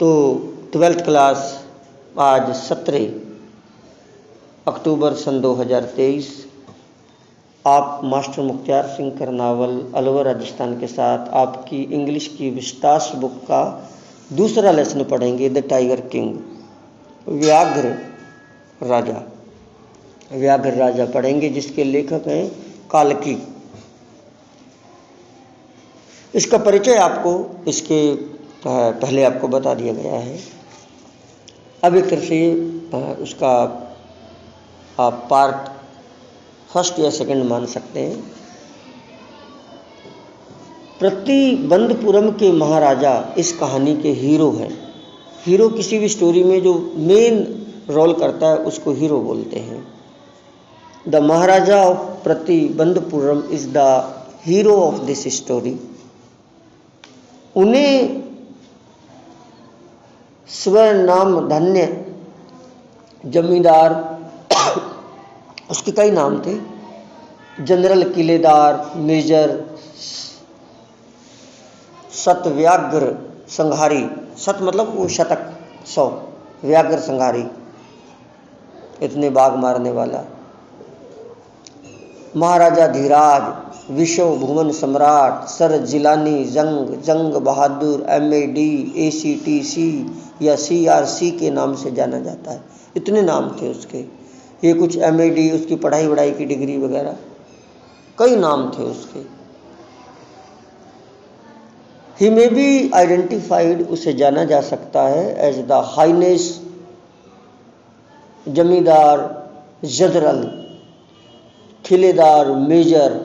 तो 12th class आज 17 अक्टूबर सन 2023 आप मास्टर मुख्तियार सिंह करनावल अलवर राजस्थान के साथ आपकी इंग्लिश की विस्तार बुक का दूसरा लेसन पढ़ेंगे, द टाइगर किंग, व्याघ्र राजा। व्याघ्र राजा पढ़ेंगे जिसके लेखक हैं काल्की। इसका परिचय आपको इसके पहले आपको बता दिया गया है। अब एक तरह से उसका आप पार्ट फर्स्ट या सेकंड मान सकते हैं। प्रतिबंधपुरम के महाराजा इस कहानी के हीरो हैं। हीरो किसी भी स्टोरी में जो मेन रोल करता है उसको हीरो बोलते हैं। The Maharaja of Pratibandapuram is the hero of this story. उन्हें स्वनाम धन्य जमींदार, उसके कई नाम थे, जनरल, किलेदार, मेजर, सत व्याघ्र संहारी, सत मतलब वो शतक 100, व्याघ्र संहारी, इतने बाघ मारने वाला, महाराजा धीराज, विश्व भुवन सम्राट, सर जिलानी, जंग बहादुर, MAD, ACTC या CRC के नाम से जाना जाता है। इतने नाम थे उसके। ये कुछ MAD, उसकी पढ़ाई की डिग्री वगैरह कई नाम थे उसके। ही मे बी आइडेंटिफाइड, उसे जाना जा सकता है एज द हाइनेस जमींदार, जनरल, खिलेदार, मेजर,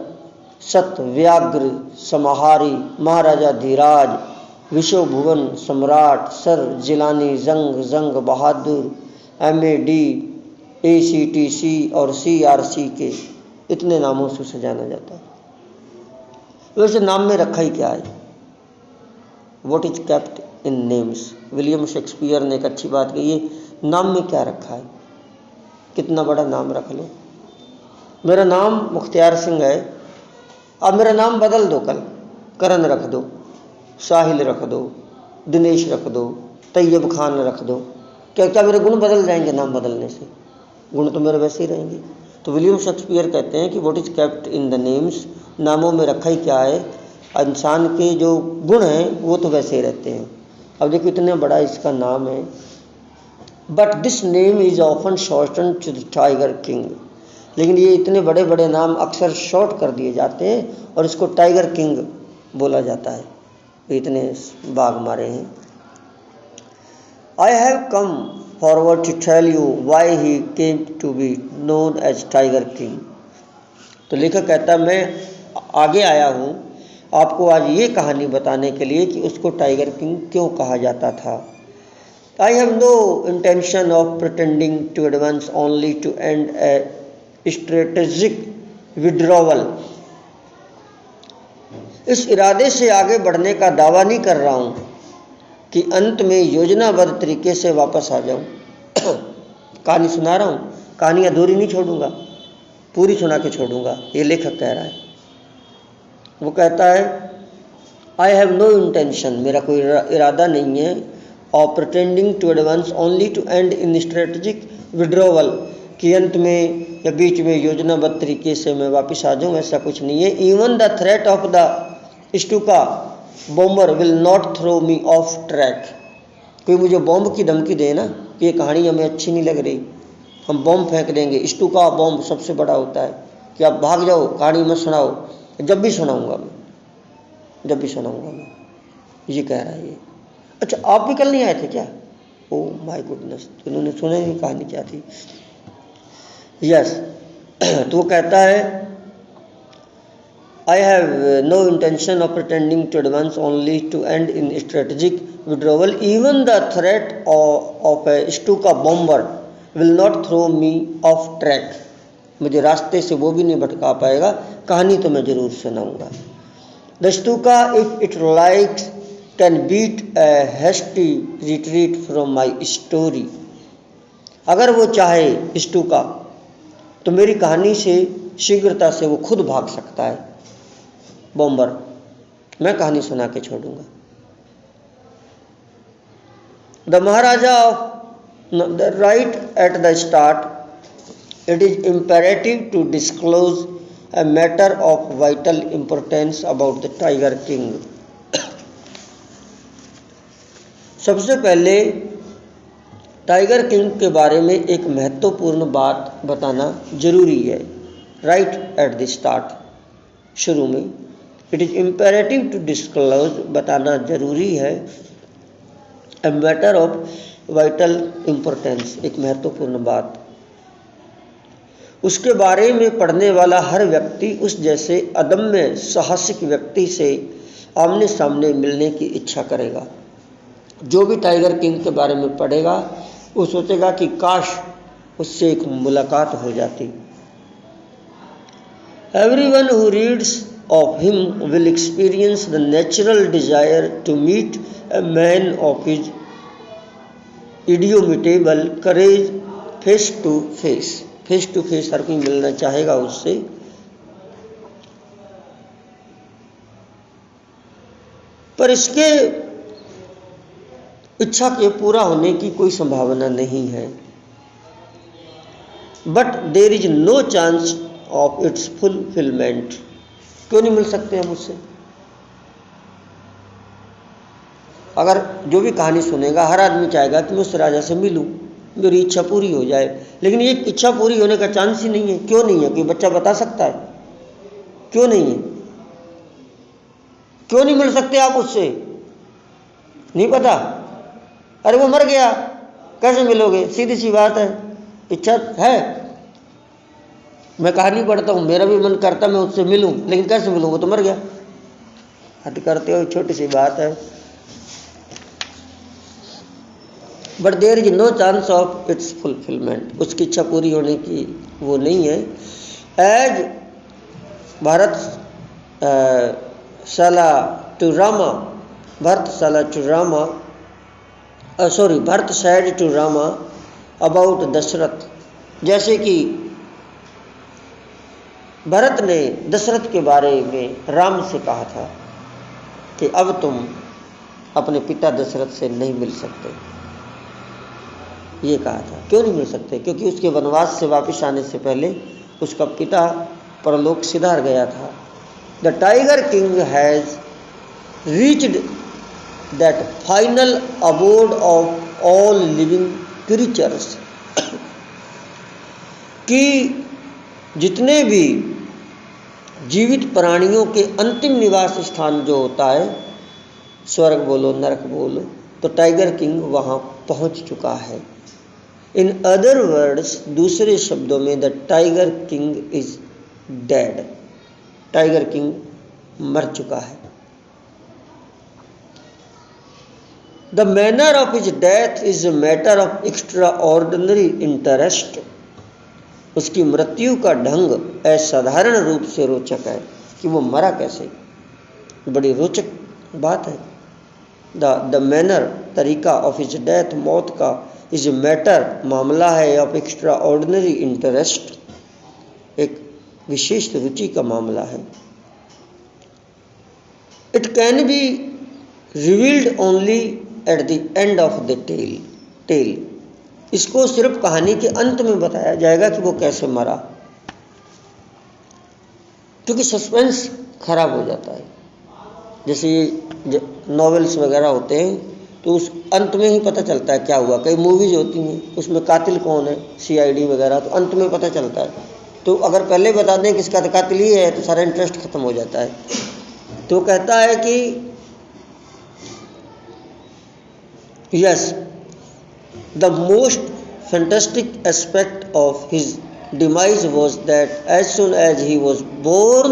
सत व्याघ्र समाहारी, महाराजा धीराज, विश्व भुवन सम्राट, सर जिलानी, जंग बहादुर, MAD, ACTC और CRC के इतने नामों से उसे जाना जाता है। वैसे नाम में रखा ही क्या है? What is kept in names. William Shakespeare ने एक अच्छी बात कही है, नाम में क्या रखा है, कितना बड़ा नाम रख लो। मेरा नाम मुख्तियार सिंह है, अब मेरा नाम बदल दो, कल करण रख दो, साहिल रख दो, दिनेश रख दो, तैयब खान रख दो, क्या मेरे गुण बदल जाएंगे नाम बदलने से? गुण तो मेरे वैसे ही रहेंगे। तो विलियम शेक्सपियर कहते हैं कि what is kept in the names, नामों में रखा ही क्या है, इंसान के जो गुण हैं वो तो वैसे ही रहते हैं। अब देखो इतना बड़ा इसका नाम है, but this name is often shorten to the tiger king. लेकिन ये इतने बड़े बड़े नाम अक्सर शॉर्ट कर दिए जाते हैं और इसको टाइगर किंग बोला जाता है, इतने बाघ मारे हैं। I have come forward to tell you why he came to be known as tiger king. तो लेखक कहता है मैं आगे आया हूँ आपको आज ये कहानी बताने के लिए कि उसको टाइगर किंग क्यों कहा जाता था। I have no intention of pretending to advance only to end a strategic withdrawal. इस इरादे से आगे बढ़ने का दावा नहीं कर रहा हूं कि अंत में योजनाबद्ध तरीके से वापस आ जाऊं। कहानी सुना रहा हूं, कहानी अधूरी नहीं छोड़ूंगा, पूरी सुना के छोड़ूंगा, ये लेखक कह रहा है। वो कहता है आई हैव नो इंटेंशन, मेरा कोई इरादा नहीं है, और pretending to advance only to end in strategic withdrawal, कि अंत में या बीच में योजनाबद्ध तरीके से मैं वापस आ जाऊं, ऐसा कुछ नहीं है। Even the threat of the Stuka bomber will not throw me off track. कोई मुझे बॉम्ब की धमकी दे ना कि ये कहानी हमें अच्छी नहीं लग रही, हम बॉम्ब फेंक देंगे, स्टूका बॉम्ब सबसे बड़ा होता है कि आप भाग जाओ, कहानी मत सुनाओ, जब भी सुनाऊंगा मैं, जब भी सुनाऊंगा मैं, ये कह रहा है ये। अच्छा आप भी कल नहीं आए थे क्या? ओ माय गुडनेस, इन्होंने सुना नहीं कहानी क्या थी। यस तो वो कहता है I have no intention of pretending to advance only to end in strategic withdrawal, even the threat of a Stuka bomber will not throw me off track. मुझे रास्ते से वो भी नहीं भटका पाएगा, कहानी तो मैं जरूर सुनाऊंगा। The Stuka if it likes can beat a hasty retreat from my story. अगर वो चाहे स्टूका तो मेरी कहानी से शीघ्रता से वो खुद भाग सकता है, बॉम्बर, मैं कहानी सुना के छोड़ूंगा। The Maharaja of the right at the start, it is imperative to disclose a matter of vital importance about the Tiger King. सबसे पहले टाइगर किंग के बारे में एक महत्वपूर्ण बात बताना जरूरी है. राइट एट द स्टार्ट, शुरू में. It is imperative to disclose, बताना जरूरी है. A matter of vital importance, एक महत्वपूर्ण बात. उसके बारे में पढ़ने वाला हर व्यक्ति उस जैसे अदम्य साहसिक व्यक्ति से आमने सामने मिलने की इच्छा करेगा. जो भी टाइगर किंग के बारे में पढ़ेगा वो सोचेगा कि काश उससे एक मुलाकात हो जाती. Everyone who reads of him will experience the natural desire to meet a man of his indomitable courage face to face. Face to face हर कोई मिलना चाहेगा उससे. पर इसके इच्छा के पूरा होने की कोई संभावना नहीं है. But there is no chance of its fulfilment. क्यों नहीं मिल सकते हम उससे? अगर जो भी कहानी सुनेगा हर आदमी चाहेगा कि मैं उस राजा से मिलूं, मेरी इच्छा पूरी हो जाए. लेकिन ये इच्छा पूरी होने का चांस ही नहीं है. क्यों नहीं है? कोई बच्चा बता सकता है क्यों नहीं है? क्यों नहीं मिल सकते आप उससे? नहीं पता? अरे वो मर गया, कैसे मिलोगे? सीधी सी बात है. इच्छा है. मैं कहानी पढ़ता हूँ, मेरा भी मन करता मैं उससे मिलूं, लेकिन कैसे मिलूं? वो तो मर गया. हद करते हो, छोटी सी बात है. But there is no chance of its fulfilment. उसकी इच्छा पूरी होने की वो नहीं है. एज भरत शाला टू रामा, भरत शाला to Rama, Bharat said to Rama about Dasharath. जैसे कि भरत ने दशरथ के बारे में राम से कहा था कि अब तुम अपने पिता दशरथ से नहीं मिल सकते. ये कहा था. क्यों नहीं मिल सकते? क्योंकि उसके वनवास से वापस आने से पहले उसका पिता परलोक सिधार गया था. The tiger king has reached that final abode of all living creatures. कि जितने भी जीवित प्राणियों के अंतिम निवास स्थान जो होता है, स्वर्ग बोलो नरक बोलो, तो टाइगर किंग वहाँ पहुँच चुका है. इन अदर वर्ड्स, दूसरे शब्दों में, the tiger king is dead. Tiger king मर चुका है. The manner of his death is a matter of extra ordinary interest. उसकी मृत्यु का ढंग असाधारण रूप से रोचक है. कि वो मरा कैसे, बड़ी रोचक बात है. द मैनर, तरीका, ऑफ हिज डेथ, मौत का, इज मैटर, मामला है, ऑफ एक्स्ट्रा ऑर्डिनरी इंटरेस्ट, एक विशेष रुचि का मामला है. It can be revealed only at the end of the tale. इसको सिर्फ कहानी के अंत में बताया जाएगा कि वो कैसे मरा, क्योंकि सस्पेंस खराब हो जाता है. जैसे ये नॉवेल्स वगैरह होते हैं तो उस अंत में ही पता चलता है क्या हुआ. कई मूवीज होती हैं उसमें कातिल कौन है, CID वगैरह, तो अंत में पता चलता है. तो अगर पहले बता दें किसका कातिल ही है तो सारा इंटरेस्ट खत्म हो जाता है. तो कहता है कि yes, the most fantastic aspect of his demise was that as soon as he was born,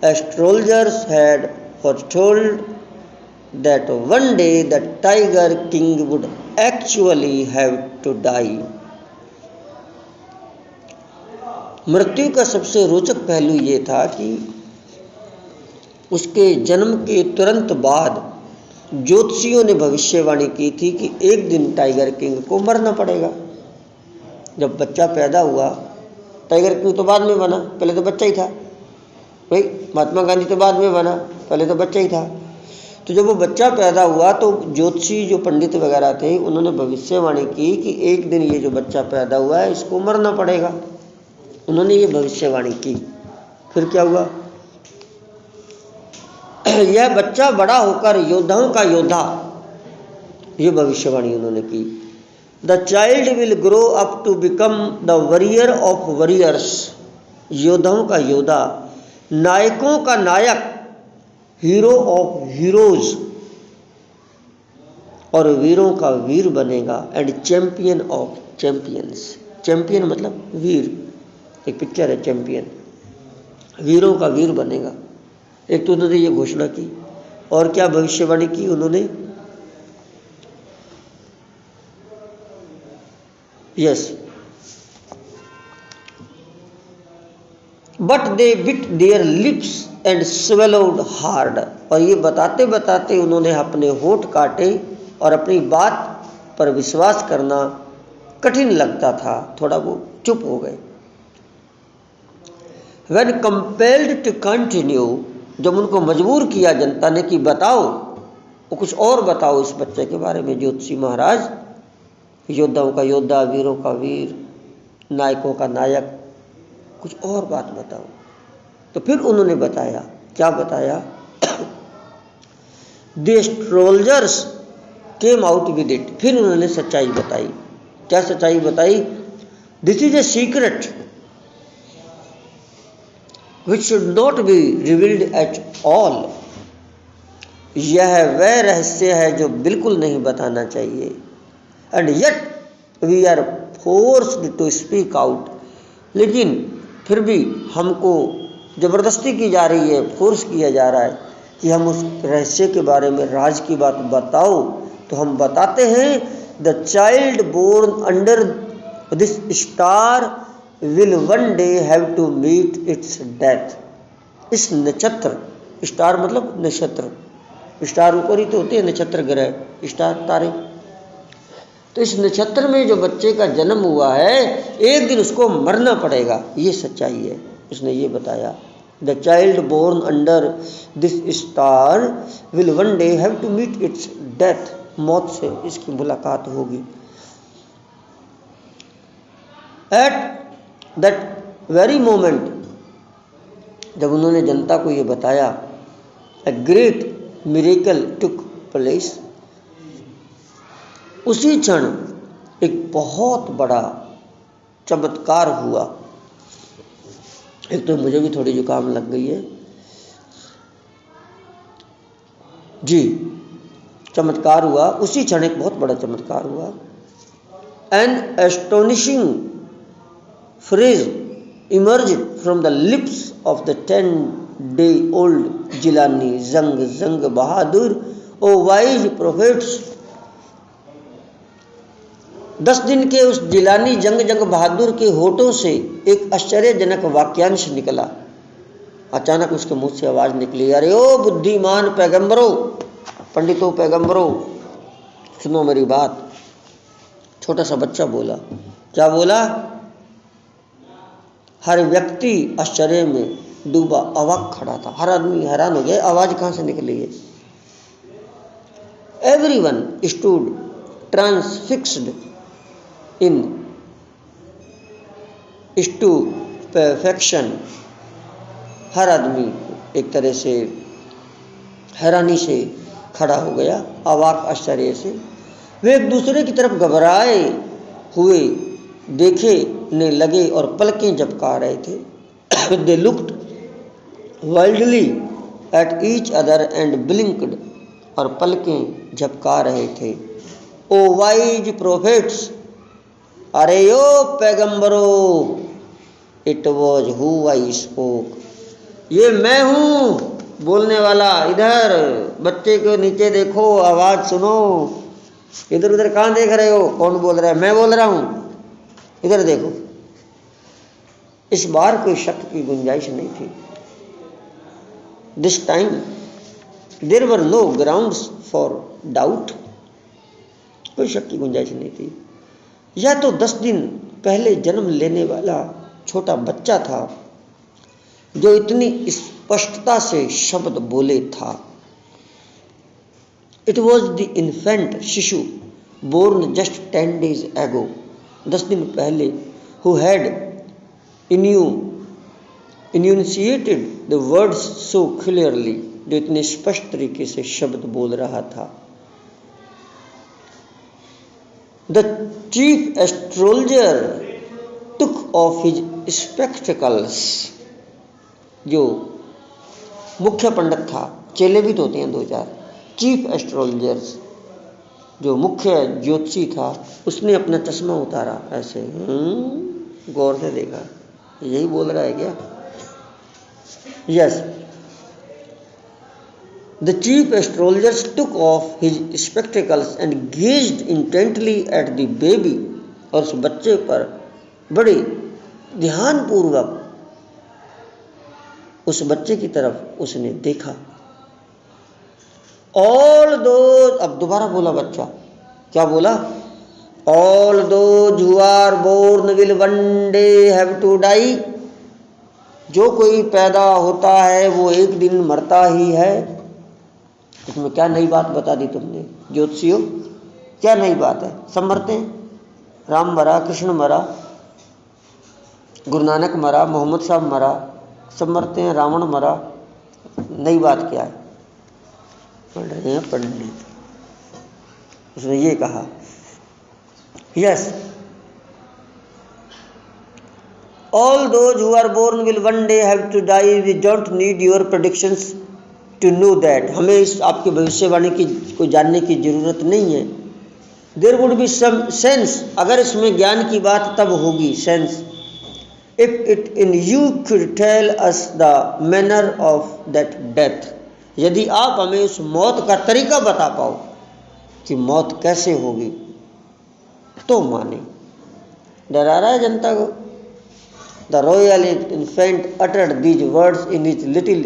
astrologers had foretold that one day the Tiger King would actually have to die. मृत्यु का सबसे रोचक पहलू ये था कि उसके जन्म के तुरंत बाद ज्योतिषियों ने भविष्यवाणी की थी कि एक दिन टाइगर किंग को मरना पड़ेगा. जब बच्चा पैदा हुआ, टाइगर किंग तो बाद में बना, पहले तो बच्चा ही था. भाई महात्मा गांधी तो बाद में बना, पहले तो बच्चा ही था. तो जब वो बच्चा पैदा हुआ तो ज्योतिषी जो पंडित वगैरह थे उन्होंने भविष्यवाणी की कि एक दिन ये जो बच्चा पैदा हुआ है इसको मरना पड़ेगा। उन्होंने ये भविष्यवाणी की। फिर क्या हुआ? यह बच्चा बड़ा होकर योद्धाओं का योद्धा, ये भविष्यवाणी उन्होंने की। The child will grow up to become the warrior of warriors, योद्धाओं का योद्धा, नायकों का नायक, हीरो ऑफ हीरोज, और वीरों का वीर बनेगा, and champion of champions. Champion मतलब वीर, एक पिक्चर है चैंपियन, वीरों का वीर बनेगा। एक तो उन्होंने ये घोषणा की, और क्या भविष्यवाणी की उन्होंने? Yes, but they bit there lips and swallowed hard, और ये बताते बताते उन्होंने अपने होठ काटे और अपनी बात पर विश्वास करना कठिन लगता था, थोड़ा वो चुप हो गए। When compelled to continue, जब उनको मजबूर किया जनता ने कि बताओ, वो कुछ और बताओ इस बच्चे के बारे में, ज्योतिषी महाराज, योद्धाओं का योद्धा, वीरों का वीर, नायकों का नायक, कुछ और बात बताओ। तो फिर उन्होंने बताया, क्या बताया? The astrologers came out with it, फिर उन्होंने सच्चाई बताई। क्या सच्चाई बताई? This is a secret which should not be revealed at all, यह वह रहस्य है जो बिल्कुल नहीं बताना चाहिए। and yet we are forced to speak out, लेकिन फिर भी हमको ज़बरदस्ती की जा रही है, फोर्स किया जा रहा है कि हम उस रहस्य के बारे में, राज की बात बताओ। तो हम बताते हैं, the child born under this star will one day have to meet its death, इस नक्षत्र, स्टार मतलब नक्षत्र, स्टार ऊपर ही तो होते हैं नक्षत्र ग्रह, स्टार तारे, तो इस नक्षत्र में जो बच्चे का जन्म हुआ है एक दिन उसको मरना पड़ेगा, ये सच्चाई है। उसने ये बताया, the child born under this star will one day have to meet its death, मौत से इसकी मुलाकात होगी। एट दैट वेरी मोमेंट, जब उन्होंने जनता को ये बताया, a great miracle took place, उसी क्षण एक बहुत बड़ा चमत्कार हुआ। एक तो मुझे भी थोड़ी जुकाम लग गई है जी। चमत्कार हुआ, उसी क्षण एक बहुत बड़ा चमत्कार हुआ। An astonishing phrase emerged from the lips of the 10-day-old Jilani Zang Bahadur, O wise prophets, 10 दिन के उस जिलानी जंग बहादुर के होठों से एक आश्चर्यजनक वाक्यांश निकला। अचानक उसके मुंह से आवाज निकली, अरे ओ बुद्धिमान पैगंबरों, पंडितों, पैगंबरों, सुनो मेरी बात। छोटा सा बच्चा बोला। क्या बोला? हर व्यक्ति आश्चर्य में डूबा, अवाक खड़ा था। हर आदमी हैरान हो गया, आवाज कहाँ से निकली है। एवरीवन स्टूड ट्रांसफिक्स्ड इन स्टूपेफेक्शन, हर आदमी एक तरह से हैरानी से खड़ा हो गया, अवाक आश्चर्य से। वे एक दूसरे की तरफ घबराए हुए देखने लगे और पलकें झपका रहे थे। They looked wildly at each other and blinked, और पलकें झपका रहे थे। ओ वाइज प्रोफेट्स, अरे यो पैगंबरों, it was who I spoke, ये मैं हूँ बोलने वाला। इधर बच्चे को नीचे देखो, आवाज सुनो। इधर उधर कहाँ देख रहे हो? कौन बोल रहा है? मैं बोल रहा हूँ, इधर देखो। इस बार कोई शक की गुंजाइश नहीं थी। This time there were no grounds for doubt, कोई शक की गुंजाइश नहीं थी। यह तो 10 दिन पहले जन्म लेने वाला छोटा बच्चा था जो इतनी स्पष्टता से शब्द बोले था। इट वॉज द इन्फेंट शिशु बोर्न जस्ट 10 days ago, 10 दिन पहले, who had enunciated the words so clearly, जो इतने स्पष्ट तरीके से शब्द बोल रहा था। The chief astrologer took off his spectacles, जो मुख्य पंडित था, चेले भी तो होते हैं 2-4, चीफ एस्ट्रोलॉजर्स, जो मुख्य ज्योतिषी था, उसने अपना चश्मा उतारा ऐसे, गौर से देखा, यही बोल रहा है क्या? Yes, the chief astrologers took off his spectacles and gazed intently at the baby, और उस बच्चे पर बड़े ध्यानपूर्वक उस बच्चे की तरफ उसने देखा। ऑल दोज, अब दोबारा बोला बच्चा, क्या बोला? All those who are born will one day have to die, जो कोई पैदा होता है वो एक दिन मरता ही है। इसमें क्या नई बात बता दी तुमने ज्योतिषियों? क्या नई बात है? सब मरते हैं, राम मरा, कृष्ण मरा, गुरु नानक मरा, मोहम्मद साहब मरा, सब मरते हैं, रावण मरा, नई बात क्या है? पढ़ रहे हैं पंडित, उसने ये कहा। Yes, all those who are born will one day have to die, we don't need your predictions to know that, हमें इस आपकी भविष्यवाणी की को जानने की जरूरत नहीं है। There would be some sense, अगर इसमें ज्ञान की बात तब होगी, sense, if it in you could tell us the manner of that death, यदि आप हमें उस मौत का तरीका बता पाओ कि मौत कैसे होगी तो माने। डरा रहा है जनता को। The royal infant uttered these words in his little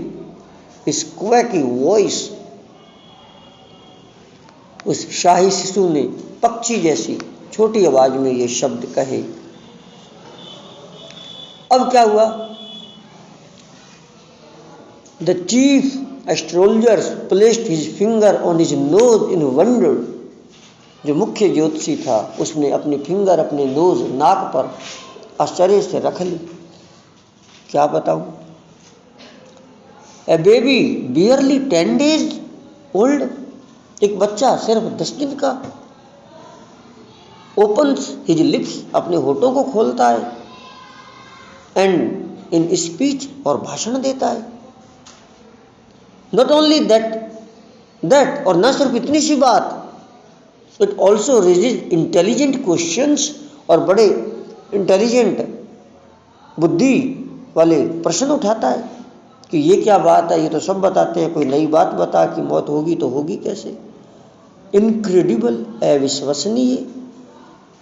squeaky voice, उस शाही शिशु ने पक्षी जैसी छोटी आवाज में ये शब्द कहे। अब क्या हुआ? The chief astrologers placed his finger on his nose in wonder, जो मुख्य ज्योतिषी था उसने अपनी फिंगर अपने नोज, नाक पर आश्चर्य से रख ली। क्या बताऊं? ए बेबी बियरली 10 days ओल्ड, एक बच्चा सिर्फ 10 दिन का, ओपन्स हिज लिप्स, अपने होठों को खोलता है, एंड इन स्पीच, और भाषण देता है। नॉट ओनली दैट, और न सिर्फ इतनी सी बात, it also raises intelligent questions, और बड़े इंटेलिजेंट बुद्धि वाले प्रश्न उठाता है कि ये क्या बात है, ये तो सब बताते हैं, कोई नई बात बता कि मौत होगी तो होगी कैसे। इनक्रेडिबल, अविश्वसनीय,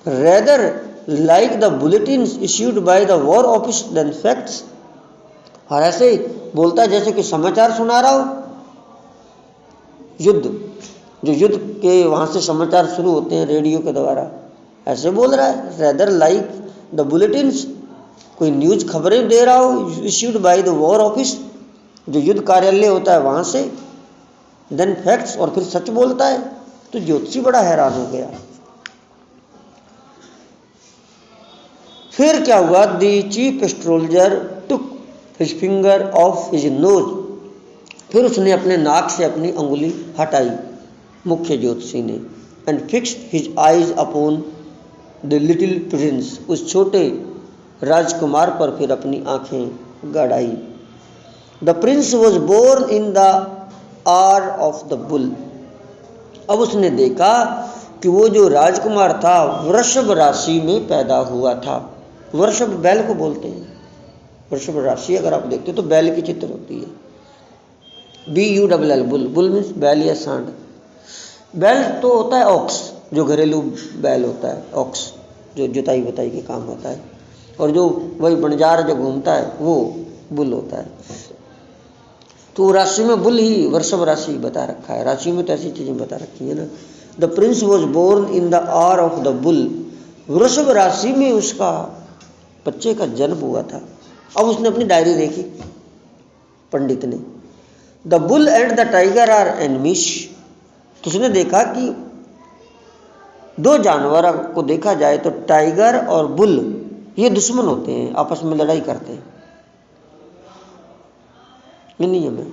rather like the bulletins issued by the war office than facts, और ऐसे बोलता है जैसे कि समाचार सुना रहा हो। युद्ध, जो युद्ध के वहाँ से समाचार शुरू होते हैं रेडियो के द्वारा, ऐसे बोल रहा है। रेदर लाइक द बुलेटिन्स, कोई न्यूज खबरें दे रहा हो, issued by the war office, जो युद्ध कार्यालय होता है वहाँ से, देन फैक्ट्स, और फिर सच बोलता है। तो ज्योतिषी बड़ा हैरान हो गया। फिर क्या हुआ? The chief astrologer took his finger of his nose, फिर उसने अपने नाक से अपनी अंगुली हटाई, मुख्य ज्योतिषी ने, and fixed his eyes upon the little prince, उस छोटे राजकुमार पर फिर अपनी आंखें गड़ाई। The prince was born in the hour of the bull, अब उसने देखा कि वो जो राजकुमार था वृषभ राशि में पैदा हुआ था। वृषभ बैल को बोलते हैं, वृषभ राशि अगर आप देखते हो तो बैल की चित्र होती है, BULL, बुल, बुल मीन्स बैल या सांड। बैल तो होता है ऑक्स, जो घरेलू बैल होता है, ऑक्स जो जुताई बुताई के काम होता है, और जो वही बंजार जो घूमता है वो बुल होता है। तो राशि में बुल ही वृषभ राशि बता रखा है, राशि में तो ऐसी चीजें बता रखी है ना। The prince was born in the hour of the bull, वृषभ राशि में उसका बच्चे का जन्म हुआ था। अब उसने अपनी डायरी देखी पंडित ने। The bull and the tiger are enemies, तो उसने देखा कि दो जानवर को देखा जाए तो टाइगर और बुल ये दुश्मन होते हैं, आपस में लड़ाई करते हैं ये नियम है।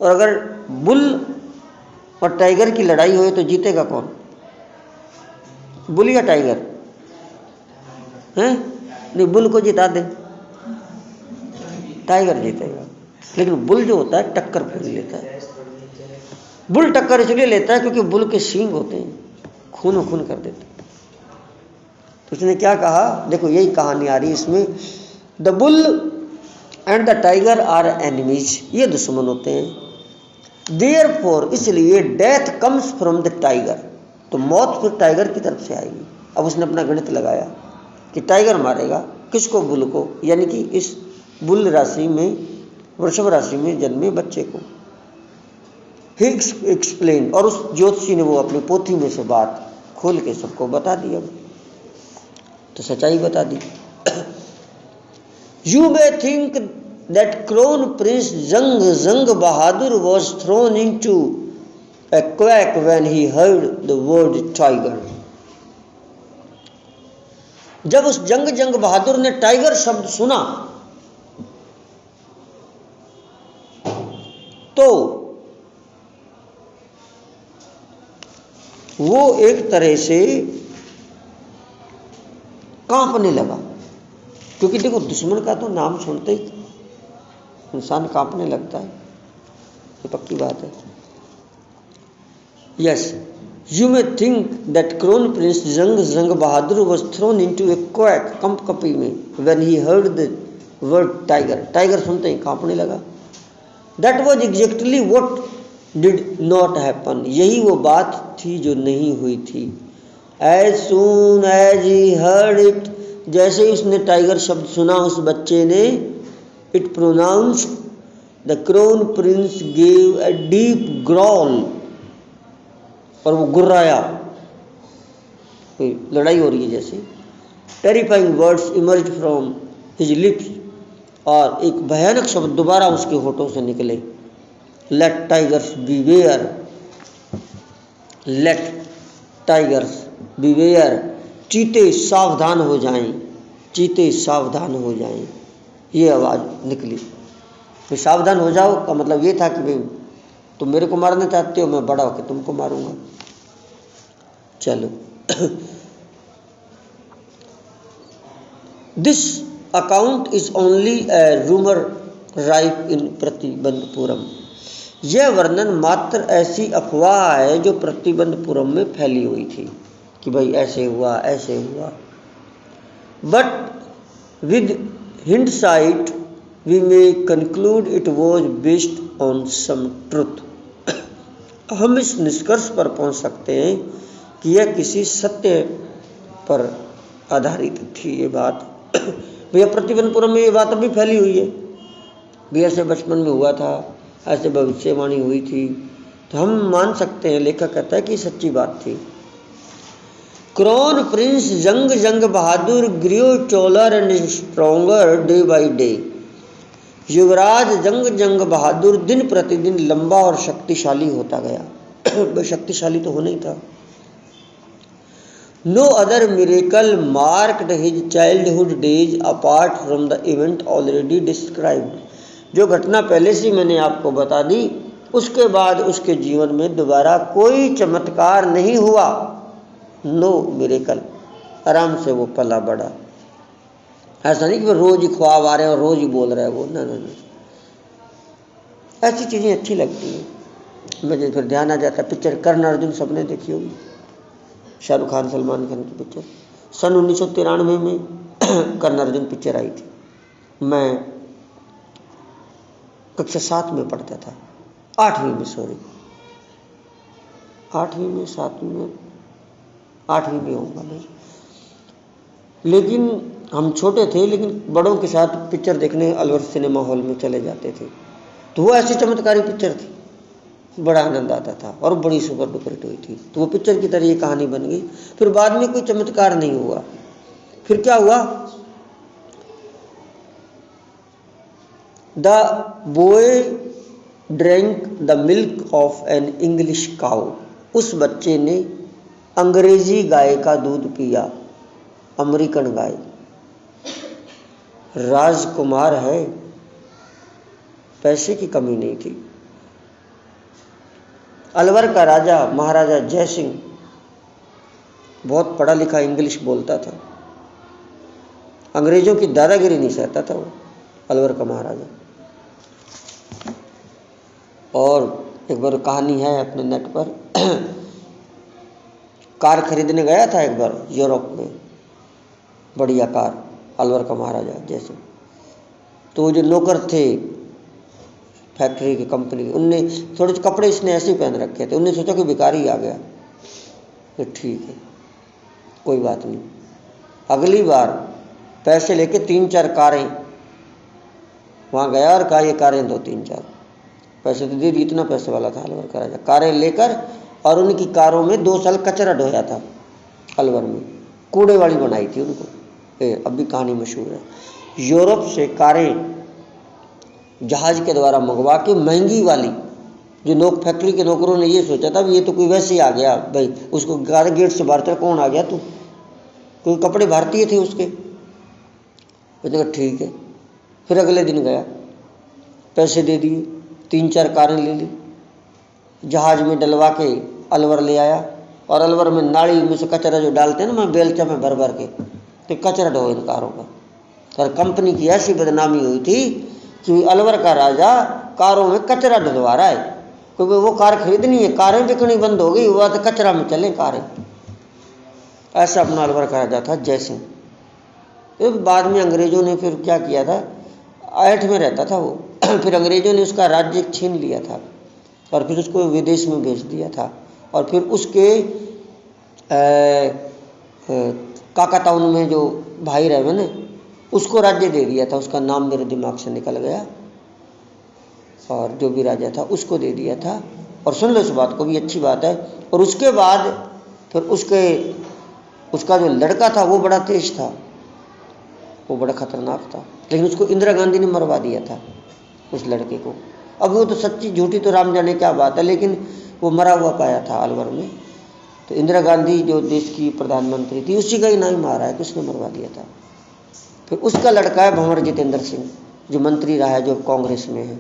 और अगर बुल और टाइगर की लड़ाई हो तो जीतेगा कौन, बुल या टाइगर? हैं? नहीं, बुल को जिता दे, टाइगर जीतेगा। लेकिन बुल जो होता है टक्कर पूरी लेता है। बुल टक्कर इसलिए लेता है क्योंकि बुल के सींग होते हैं, खून खून कर देते हैं। तो उसने क्या कहा, देखो यही कहानी आ रही है इसमें, the bull and the tiger are enemies, ये दुश्मन होते हैं। देयरफॉर, इसलिए death comes from the tiger, तो मौत फिर टाइगर की तरफ से आएगी। अब उसने अपना गणित लगाया कि टाइगर मारेगा किसको, बुल को, यानी कि इस बुल राशि में, वृषभ राशि में जन्मे बच्चे को। ही एक्सप्लेन, और उस ज्योतिषी ने वो अपनी पोथी में से बात खोल के सबको बता दी। अब तो सच्चाई बता दी। You may think that crown prince Jang Bahadur was thrown into a quack when he heard the word tiger. जब उस जंग बहादुर ने टाइगर शब्द सुना तो वो एक तरह से कांपने लगा, क्योंकि देखो दुश्मन का तो नाम सुनते ही इंसान कांपने लगता है, ये पक्की बात है। Yes, you may think that Crown Prince Jang Bahadur was thrown into a quack, कंपकपी में, when he heard the word tiger. Tiger सुनते ही कांपने लगा। That was exactly what did not happen. यही वो बात थी जो नहीं हुई थी। As soon as he heard it, जैसे ही उसने टाइगर शब्द सुना उस बच्चे ने, it pronounced, the Crown Prince gave a deep growl, और वो गुर्राया, कोई लड़ाई हो रही है जैसे। Terrifying words emerge from his lips, और एक भयानक शब्द दोबारा उसके होठों से निकले। Let tigers beware, let tigers beware, चीते सावधान हो जाएं, चीते सावधान हो जाएं, ये आवाज़ निकली। फिर सावधान हो जाओ का मतलब ये था कि भाई तुम मेरे को मारना चाहते हो, मैं बड़ा होकर तुमको मारूंगा। चलो, this account is only a rumour rife in Pratibandhapuram, यह वर्णन मात्र ऐसी अफवाह है जो प्रतिबंधपुरम में फैली हुई थी कि भाई ऐसे हुआ ऐसे हुआ। But with hindsight we may conclude it was based on some truth, हम इस निष्कर्ष पर पहुंच सकते हैं कि यह किसी सत्य पर आधारित थी ये बात। भैया प्रतिबंधपुरम में ये बात अभी फैली हुई है, भैया ऐसे बचपन में हुआ था, ऐसे भविष्यवाणी हुई थी, तो हम मान सकते हैं, लेखक कहता है कि सच्ची बात थी। Crown prince Jang Bahadur grew taller and stronger day by day, युवराज जंग बहादुर दिन प्रतिदिन लंबा और शक्तिशाली होता गया। शक्तिशाली तो होना ही था। No other miracle marked his childhood days apart from the event already described, जो घटना पहले से मैंने आपको बता दी, उसके बाद उसके जीवन में दोबारा कोई चमत्कार नहीं हुआ। नो मिरेकल, आराम से वो पला बड़ा, ऐसा नहीं कि वो रोज ही ख्वाब आ रहे हैं और रोज ही बोल रहा है वो, ना। ऐसी चीज़ें अच्छी लगती हैं। मुझे फिर ध्यान आ जाता है पिक्चर कर्ण अर्जुन, सबने देखी होगी, शाहरुख खान सलमान खान की पिक्चर, सन 1993 में कर्ण अर्जुन पिक्चर आई थी। मैं कक्षा 7 में पढ़ता था, 8वीं में, सॉरी 8वीं में 7वीं में 8वीं में होगा मैं, लेकिन हम छोटे थे, लेकिन बड़ों के साथ पिक्चर देखने अलवर सिनेमा हॉल में चले जाते थे। तो वो ऐसी चमत्कारी पिक्चर थी, बड़ा आनंद आता था और बड़ी सुपर डुपर हिट हुई थी। तो वो पिक्चर की तरह ये कहानी बन गई। फिर बाद में कोई चमत्कार नहीं हुआ। फिर क्या हुआ, the drank the milk of an English cow. उस बच्चे ने अंग्रेजी गाय का दूध पिया, अमेरिकन गाय। राजकुमार है, पैसे की कमी नहीं थी। अलवर का राजा महाराजा जय सिंह बहुत पढ़ा लिखा, इंग्लिश बोलता था, अंग्रेजों की दादागिरी नहीं सहता था वो, अलवर का महाराजा। और एक बार कहानी है अपने नेट पर, कार खरीदने गया था एक बार यूरोप में, बढ़िया कार, अलवर का महाराजा जैसे। तो जो नौकर थे फैक्ट्री की, कंपनी की, उनने थोड़े कपड़े इसने ऐसे ही पहन रखे थे, उनने सोचा कि भिखारी आ गया, तो ठीक है कोई बात नहीं। अगली बार पैसे लेके 3-4 कारें वहाँ गया और कहा ये कारें दो 3-4, पैसे तो दे दी, इतना पैसे वाला था अलवर का राजा। कारें लेकर, और उनकी कारों में 2 साल कचरा ढोया था अलवर में, कूड़े वाली बनाई थी उनको। अब भी कहानी मशहूर है। यूरोप से कारें जहाज के द्वारा मंगवा के, महंगी वाली, जो फैक्ट्री के नौकरों ने ये सोचा था ये तो कोई वैसे ही आ गया भाई, उसको गेट से बाहर चल, कौन आ गया तू, कोई कपड़े भारतीय थे उसके। तो ठीक है, फिर अगले दिन गया, पैसे दे दिए, 3-4 कारें ले ली, जहाज में डलवा के अलवर ले आया, और अलवर में नाली में से कचरा जो डालते हैं ना, मैं बेलचा में भर भर के, तो कचरा ढो इन कारों का। और कंपनी की ऐसी बदनामी हुई थी कि अलवर का राजा कारों में कचरा डलवा रहा है, क्योंकि वो कार खरीदनी है, कारें बिकनी बंद हो गई, वह तो कचरा में चले कारें। ऐसा अपना अलवर का राजा था जय सिंह। तो बाद में अंग्रेजों ने फिर क्या किया था, ऐठ में रहता था वो, फिर अंग्रेजों ने उसका राज्य छीन लिया था और फिर उसको विदेश में भेज दिया था, और फिर उसके काकाताउन में जो भाई रहे ना, उसको राज्य दे दिया था, उसका नाम मेरे दिमाग से निकल गया, और जो भी राजा था उसको दे दिया था। और सुन लो इस बात को भी, अच्छी बात है। और उसके बाद फिर उसका जो लड़का था वो बड़ा तेज था, वो बड़ा खतरनाक था, लेकिन उसको इंदिरा गांधी ने मरवा दिया था उस लड़के को। अब वो तो सच्ची झूठी तो राम जाने क्या बात है, लेकिन वो मरा हुआ पाया था अलवर में। तो इंदिरा गांधी जो देश की प्रधानमंत्री थी, उसी का ही नाम मारा है, किसने मरवा दिया था। फिर उसका लड़का है भंवर जितेंद्र सिंह, जो मंत्री रहा है, जो कांग्रेस में है,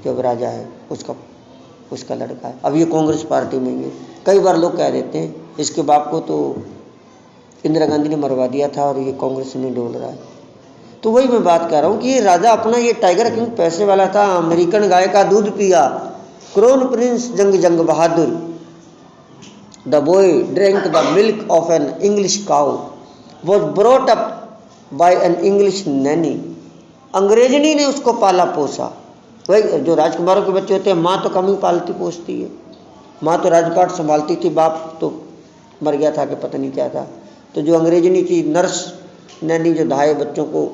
जो राजा है, उसका लड़का है। अब ये कांग्रेस पार्टी में ही है। कई बार लोग कह देते हैं इसके बाप को तो इंदिरा गांधी ने मरवा दिया था और ये कांग्रेस में डोल रहा है। तो वही मैं बात कर रहा हूँ कि ये राजा अपना, ये टाइगर किंग पैसे वाला था, अमेरिकन गाय का दूध पिया, crown prince Jang Bahadur, the boy drink the milk of an English cow, was brought up by an English nanny. अंग्रेजनी ने उसको पाला पोसा। वही जो राजकुमारों के बच्चे होते हैं, माँ तो कम ही पालती पोसती है, माँ तो राजपाट संभालती थी, बाप तो मर गया था कि पता नहीं क्या था। तो जो अंग्रेजनी की नर्स नैनी जो धाए बच्चों को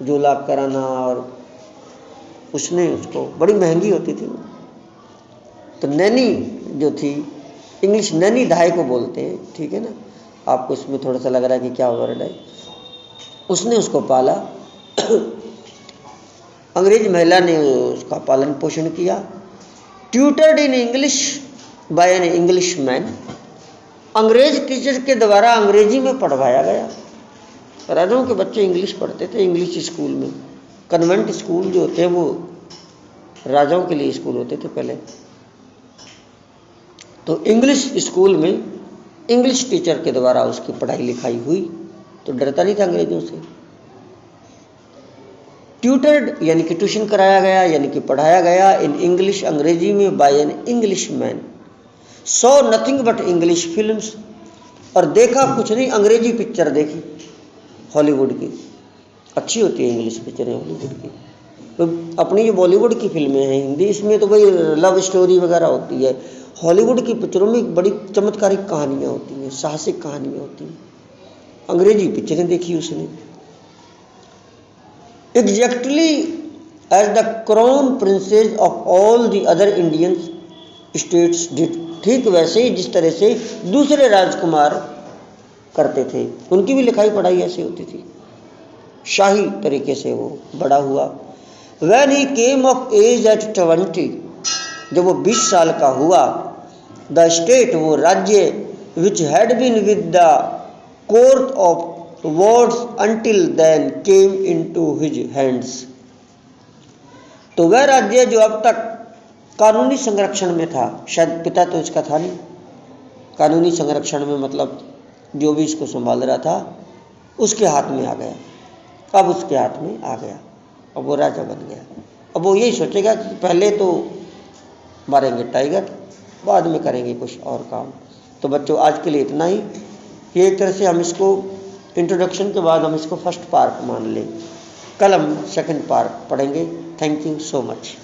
झोला कराना, और उसने उसको, बड़ी महंगी होती थी वो। तो नैनी जो थी, इंग्लिश नैनी धाए को बोलते हैं, ठीक है ना, आपको इसमें थोड़ा सा लग रहा है कि क्या वर्ड है। उसने उसको पाला, अंग्रेज महिला ने उसका पालन पोषण किया। Tutored in English by an English man, अंग्रेज टीचर के द्वारा अंग्रेजी में पढ़वाया गया। राजाओं के बच्चे इंग्लिश पढ़ते थे इंग्लिश स्कूल में। कन्वेंट स्कूल जो होते हैं वो राजाओं के लिए स्कूल होते थे पहले। तो इंग्लिश स्कूल में इंग्लिश टीचर के द्वारा उसकी पढ़ाई लिखाई हुई, तो डरता नहीं था अंग्रेजों से। ट्यूटर्ड यानी कि ट्यूशन कराया गया, यानी कि पढ़ाया गया इन इंग्लिश, अंग्रेजी में, by an Englishman. So nothing but English films, और देखा कुछ नहीं, अंग्रेजी पिक्चर देखी हॉलीवुड की। अच्छी होती है इंग्लिश पिक्चरें हॉलीवुड की। तो अपनी जो बॉलीवुड की फिल्में हैं हिंदी, इसमें तो भाई लव स्टोरी वगैरह होती है। हॉलीवुड की पिक्चरों में बड़ी चमत्कारिक कहानियाँ होती हैं, साहसिक कहानियाँ होती हैं। अंग्रेजी पिक्चरें देखी उसने। Exactly as the crown princes of all the other Indian states did, ठीक वैसे ही जिस तरह से दूसरे राजकुमार करते थे, उनकी भी लिखाई पढ़ाई ऐसी होती थी, शाही तरीके से वो बड़ा हुआ। When he came of age at 20, जब वो 20 साल का हुआ, द स्टेट, वो राज्य, which had been with the court of words until then came into his hands, तो वह राज्य जो अब तक कानूनी संरक्षण में था, शायद पिता तो इसका था नहीं, कानूनी संरक्षण में मतलब जो भी इसको संभाल रहा था उसके हाथ में आ गया, अब उसके हाथ में आ गया, अब वो राजा बन गया। अब वो यही सोचेगा कि पहले तो मारेंगे टाइगर, बाद में करेंगे कुछ और काम। तो बच्चों आज के लिए इतना ही। ये एक तरह से हम इसको इंट्रोडक्शन के बाद हम इसको फर्स्ट पार्ट मान लें, कल हम सेकंड पार्ट पढ़ेंगे। Thank you so much.